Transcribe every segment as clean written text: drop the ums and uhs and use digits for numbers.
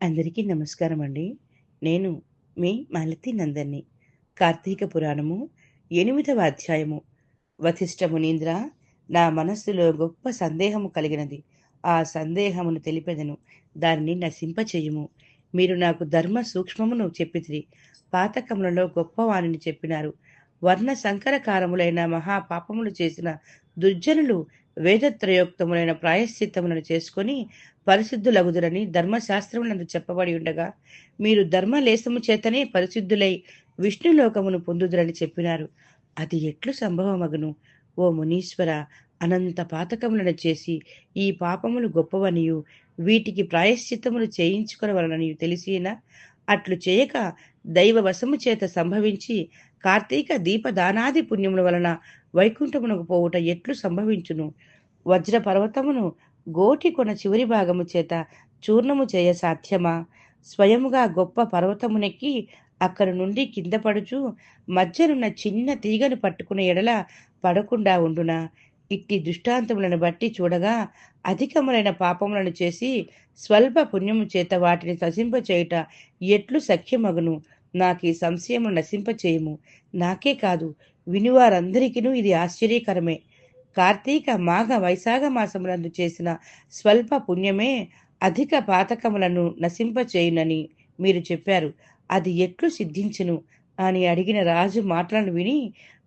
అందరికీ నమస్కారం అండి. నేను మీ మాలతి నందన్ని. కార్తీక పురాణము 8వ అధ్యాయము. వశిష్ఠ మునీంద్ర, నా మనస్సులో గొప్ప సందేహము కలిగినది. ఆ సందేహమును తెలిపెదను. దానిని నశింపచేయుము. మీరు నాకు ధర్మ సూక్ష్మమును చెప్పితిరి. పాతకములలో గొప్పవానిని చెప్పినారు. వర్ణ సంకరకారములైన మహాపాపములు చేసిన దుర్జనులు వేదత్రయోక్తములైన ప్రాయశ్చిత్తములను చేసుకొని పరిశుద్ధులగుదురని ధర్మశాస్త్రములందు చెప్పబడి ఉండగా, మీరు ధర్మలేశము చేతనే పరిశుద్ధులై విష్ణులోకమును పొందుదురని చెప్పినారు. అది ఎట్లు సంభవమగును? ఓ మునీశ్వర, అనంత పాతకములను చేసి ఈ పాపములు గొప్పవనియు వీటికి ప్రాయశ్చిత్తములు చేయించుకొనవలననియు తెలిసినా అట్లు చేయక దైవ వశము చేత సంభవించి కార్తీక దీపదానాది పుణ్యముల వలన వైకుంఠమునకు పోవుట ఎట్లు సంభవించును? వజ్ర పర్వతమును గోటి కొన చివరి భాగము చేత చూర్ణము చేయ సాధ్యమా? స్వయముగా గొప్ప పర్వతమునెక్కి అక్కడి నుండి కింద పడుచు మధ్యనున్న చిన్న తీగను పట్టుకునే ఎడల పడకుండా ఉండునా? ఇట్టి దృష్టాంతములను బట్టి చూడగా అధికములైన పాపములను చేసి స్వల్ప పుణ్యము చేత వాటిని నశింపచేయుట ఎట్లు సఖ్యమగును? నాకు ఈ సంశయము నశింపచేయుము. నాకే కాదు, వినువారందరికీ ఇది ఆశ్చర్యకరమే. కార్తీక మాఘ వైశాఖ మాసములందు చేసిన స్వల్ప పుణ్యమే అధిక పాతకములను నశింపచేయునని మీరు చెప్పారు. అది ఎట్లు సిద్ధించును అని అడిగిన రాజు మాటలను విని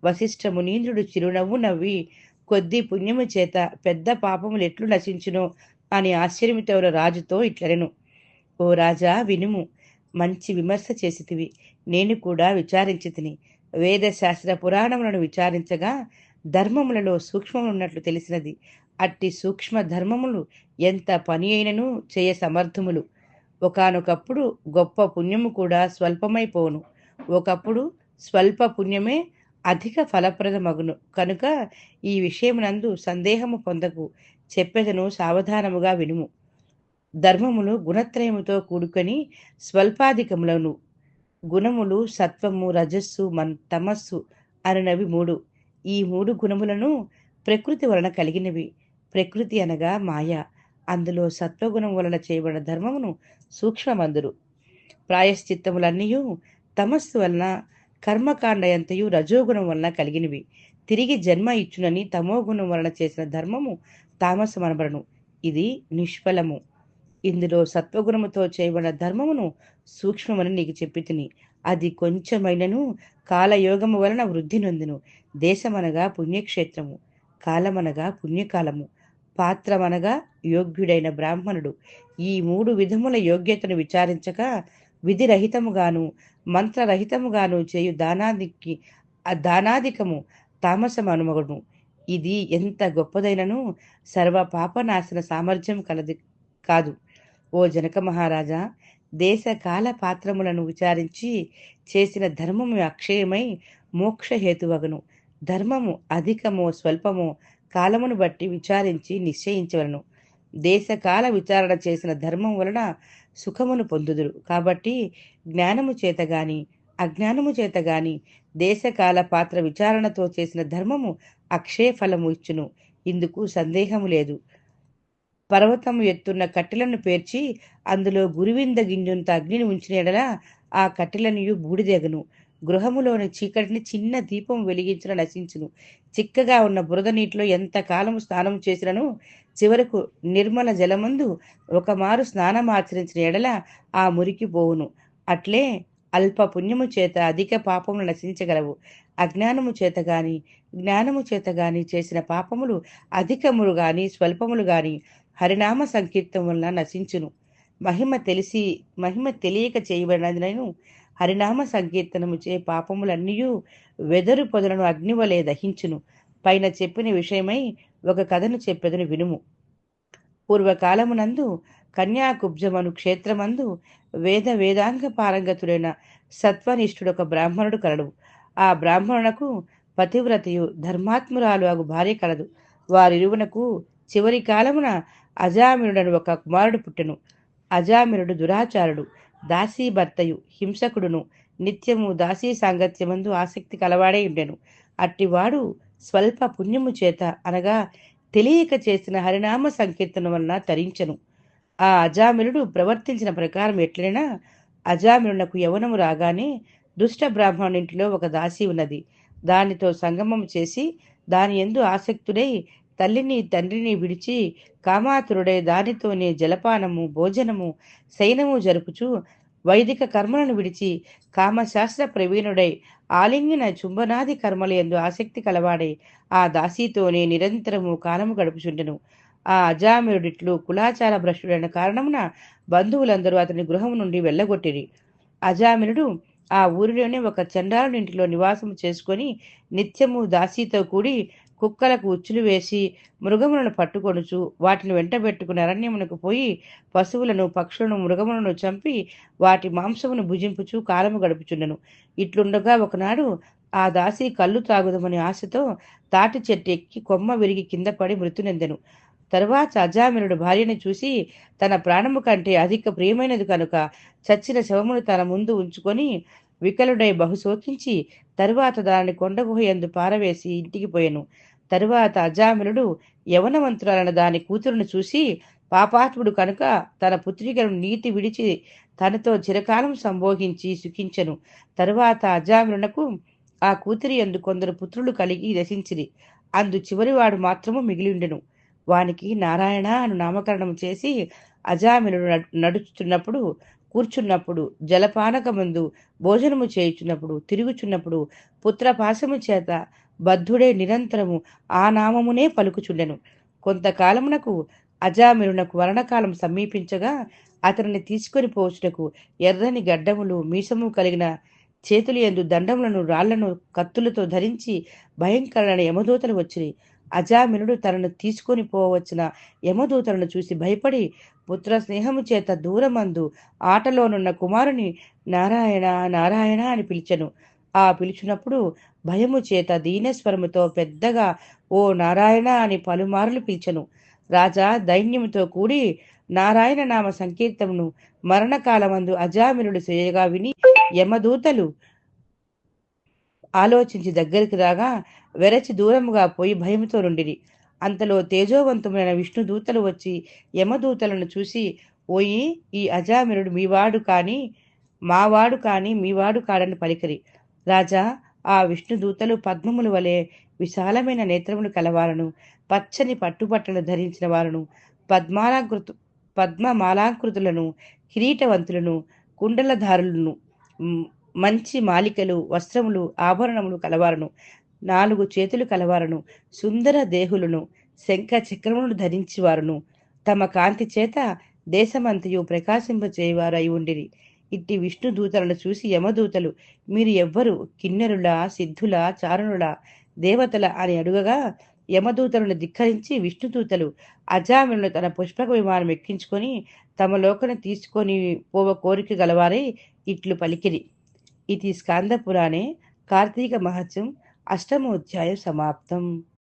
వశిష్ఠ మునీంద్రుడు చిరునవ్వు నవ్వి, కొద్ది పుణ్యము చేత పెద్ద పాపములు ఎట్లు నశించునో అని ఆశ్చర్యముతో రాజుతో ఇట్లనెను. ఓ రాజా, వినుము. మంచి విమర్శ చేసితివి. నేను కూడా విచారించితిని. వేదశాస్త్ర పురాణములను విచారించగా ధర్మములలో సూక్ష్మమున్నట్లు తెలిసినది. అట్టి సూక్ష్మ ధర్మములు ఎంత పని అయినను చేయ సమర్థములు. ఒకానొకప్పుడు గొప్ప పుణ్యము కూడా స్వల్పమైపోవును. ఒకప్పుడు స్వల్ప పుణ్యమే అధిక ఫలప్రదమగును. కనుక ఈ విషయమునందు సందేహము పొందకు. చెప్పెదను, సావధానముగా వినుము. ధర్మములు గుణత్రయముతో కూడుకొని స్వల్పాధికములను. గుణములు సత్వము, రజస్సు, తమస్సు అనునవి మూడు. ఈ మూడు గుణములను ప్రకృతి వలన కలిగినవి. ప్రకృతి అనగా మాయ. అందులో సత్వగుణం వలన చేయబడిన ధర్మమును సూక్ష్మమందురు. ప్రాయశ్చిత్తములన్నీ తమస్సు వలన, కర్మకాండయంతయు రజోగుణం వలన కలిగినవి. తిరిగి జన్మ ఇచ్చునని తమోగుణం వలన చేసిన ధర్మము తామసమనబడను. ఇది నిష్ఫలము. ఇందులో సత్వగుణముతో చేయబడిన ధర్మమును సూక్ష్మమని నీకు చెప్పితిని. అది కొంచెమైనను కాలయోగము వలన వృద్ధి నొందును. దేశమనగా పుణ్యక్షేత్రము, కాలమనగా పుణ్యకాలము, పాత్రమనగా యోగ్యుడైన బ్రాహ్మణుడు. ఈ మూడు విధముల యోగ్యతను విచారించక విధిరహితముగాను మంత్రరహితముగాను చేయు దానాధికము తామసమనుమగును. ఇది ఎంత గొప్పదైనను సర్వ పాపనాశన సామర్థ్యం కలది కాదు. ఓ జనక మహారాజా, దేశ కాల పాత్రములను విచారించి చేసిన ధర్మము అక్షయమై మోక్షహేతువగును. ధర్మము అధికమో స్వల్పమో కాలమును బట్టి విచారించి నిశ్చయించవలను. దేశకాల విచారణ చేసిన ధర్మం వలన సుఖమును పొందుదురు. కాబట్టి జ్ఞానము చేత గాని అజ్ఞానము చేత గాని దేశకాల పాత్ర విచారణతో చేసిన ధర్మము అక్షయ ఫలము ఇచ్చును. ఇందుకు సందేహము లేదు. పర్వతము ఎత్తున్న కట్టెలను పేర్చి అందులో గురువింద గింజంత అగ్నిని ఉంచిన ఎడల ఆ కట్టెలనియు బూడిదెగను. గృహములోని చీకటిని చిన్న దీపం వెలిగించిన నశించును. చిక్కగా ఉన్న బురద నీటిలో ఎంత కాలము స్నానం చేసినను చివరకు నిర్మల జలమందు ఒకమారు స్నానమాచరించిన ఎడల ఆ మురికి పోవును. అట్లే అల్ప పుణ్యము చేత అధిక పాపములు నశించగలవు. అజ్ఞానము చేత గాని జ్ఞానము చేత గాని చేసిన పాపములు అధికములు గాని స్వల్పములు గాని హరినామ సంకీర్తం వలన నశించును. మహిమ తెలియక చేయబడినను హరినామ సంకీర్తనము చే పాపములన్నీయు వెదరు పొదలను అగ్నివలే దహించును. పైన చెప్పిన విషయమై ఒక కథను చెప్పెదను, వినుము. పూర్వకాలమునందు కన్యాకుబ్జమను క్షేత్రమందు వేదాంగ పారంగతుడైన సత్వనిష్ఠుడొక బ్రాహ్మణుడు కలడు. ఆ బ్రాహ్మణునకు పతివ్రతయు ధర్మాత్మురాలు అగు భార్య కలదు. వారిరువునకు చివరి కాలమున అజామినుడను ఒక కుమారుడు పుట్టెను. అజామినుడు దురాచారుడు, దాసీ భర్తయు, హింసకుడును, నిత్యము దాసీ సాంగత్యమందు ఆసక్తి కలవాడై ఉండెను. అట్టివాడు స్వల్ప పుణ్యము చేత అనగా తెలియక చేసిన హరినామ సంకీర్తన వలన తరించెను. ఆ అజామిలుడు ప్రవర్తించిన ప్రకారం ఎట్లైనా అజామిలునకు యవ్వనము రాగానే దుష్ట బ్రాహ్మణునింటిలో ఒక దాసి ఉన్నది. దానితో సంగమం చేసి దాని యందు ఆసక్తుడై తల్లిని తండ్రిని విడిచి కామాతురుడై దానితోనే జలపానము భోజనము శయనము జరుపుచు వైదిక కర్మలను విడిచి కామశాస్త్ర ప్రవీణుడై ఆలింగిన చుంబనాది కర్మల యందు ఆసక్తి కలవాడై ఆ దాసీతోనే నిరంతరము కాలము గడుపుచుండెను. ఆ అజామిరుడిట్లు కులాచార భ్రష్టుడైన కారణమున బంధువులందరూ అతని గృహం నుండి వెళ్ళగొట్టిరి. అజామినుడు ఆ ఊరిలోనే ఒక చండాలునింటిలో నివాసం చేసుకొని నిత్యము దాసీతో కూడి కుక్కలకు ఉచ్చులు వేసి మృగములను పట్టుకొనుచు వాటిని వెంటబెట్టుకుని అరణ్యమునకు పోయి పశువులను పక్షులను మృగములను చంపి వాటి మాంసమును భుజింపుచు కాలము గడుపుచుండెను. ఇట్లుండగా ఒకనాడు ఆ దాసి కళ్ళు తాగుదమని ఆశతో తాటి చెట్టు ఎక్కి కొమ్మ విరిగి కింద పడి మృతునెందెను. తరువాత అజామినుడు భార్యను చూసి తన ప్రాణము కంటే అధిక ప్రియమైనది కనుక చచ్చిన శవమును తన ముందు ఉంచుకొని వికలుడై బహుశోకించి తరువాత దానిని కొండగుహ యందు పారవేసి ఇంటికి పోయెను. తరువాత అజామినుడు యవనవంతురాలైన దాని కూతురును చూసి పాపాత్ముడు కనుక తన పుత్రికను నీతి విడిచి తనతో చిరకాలం సంభోగించి సుఖించెను. తరువాత అజామినునకు ఆ కూతురి యందు కొందరు పుత్రులు కలిగి దశించిరి. అందు చివరివాడు మాత్రము మిగిలిండెను. వానికి నారాయణ అను నామకరణం చేసి అజామినుడు నడుచుచున్నప్పుడు కూర్చున్నప్పుడు జలపానకమందు భోజనము చేయుచున్నప్పుడు తిరుగుచున్నప్పుడు పుత్రపాశము చేత బద్ధుడే నిరంతరము ఆ నామమునే పలుకుచుండెను. కొంతకాలమునకు అజామినునకు మరణకాలం సమీపించగా అతనిని తీసుకొని పోవచ్చుటకు ఎర్రని గడ్డములు మీసము కలిగిన చేతులు యందు దండములను రాళ్లను కత్తులతో ధరించి భయంకరమైన యమదూతలు వచ్చిరి. అజామినుడు తనను తీసుకొని పోవచ్చిన యమదూతలను చూసి భయపడి పుత్ర స్నేహము చేత దూరమందు ఆటలోనున్న కుమారుని నారాయణ నారాయణ అని పిలిచెను. ఆ పిలుచున్నప్పుడు భయము చేత దీనస్వరముతో పెద్దగా ఓ నారాయణ అని పలుమార్లు పిలిచెను. రాజా దైన్యముతో కూడి నారాయణ నామ సంకీర్తమును మరణకాలమందు అజామినుడు చేయగా విని యమదూతలు ఆలోచించి దగ్గరికి రాగా వెరచి దూరముగా పోయి భయముతో నుండిరి. అంతలో తేజోవంతమైన విష్ణుదూతలు వచ్చి యమదూతలను చూసి, ఓయి ఈ అజామినుడు మీవాడు కాని మావాడు కాని మీవాడు కాడని పలికిరి. రాజా, ఆ విష్ణుదూతలు పద్మముల వలె విశాలమైన నేత్రములు కలవారను పచ్చని పట్టుబట్టలు ధరించిన వారును పద్మాలంకృతు పద్మమాలాంకృతులను కిరీటవంతులను కుండలధారులను మంచి మాలికలు వస్త్రములు ఆభరణములు కలవారను 4 చేతులు కలవారను సుందర దేహులను శంఖ చక్రములను ధరించివారును తమ కాంతి చేత దేశమంతయు ప్రకాశింపచేయువారు అయి ఉండిరి. ఇట్టి విష్ణు దూతలను చూసి యమదూతలు మీరు ఎవ్వరు కిన్నెరుల సిద్ధుల చారుణుల దేవతల అని అడుగగా యమదూతలను ధిక్కరించి విష్ణుదూతలు అజామినులను తన పుష్పక విమానం ఎక్కించుకొని తమ లోకను తీసుకొని పోవ కోరిక గలవారై ఇట్లు పలికిరి. ఇది స్కాంద పురాణే కార్తీక మహత్యం అష్టమోధ్యాయ సమాప్తం.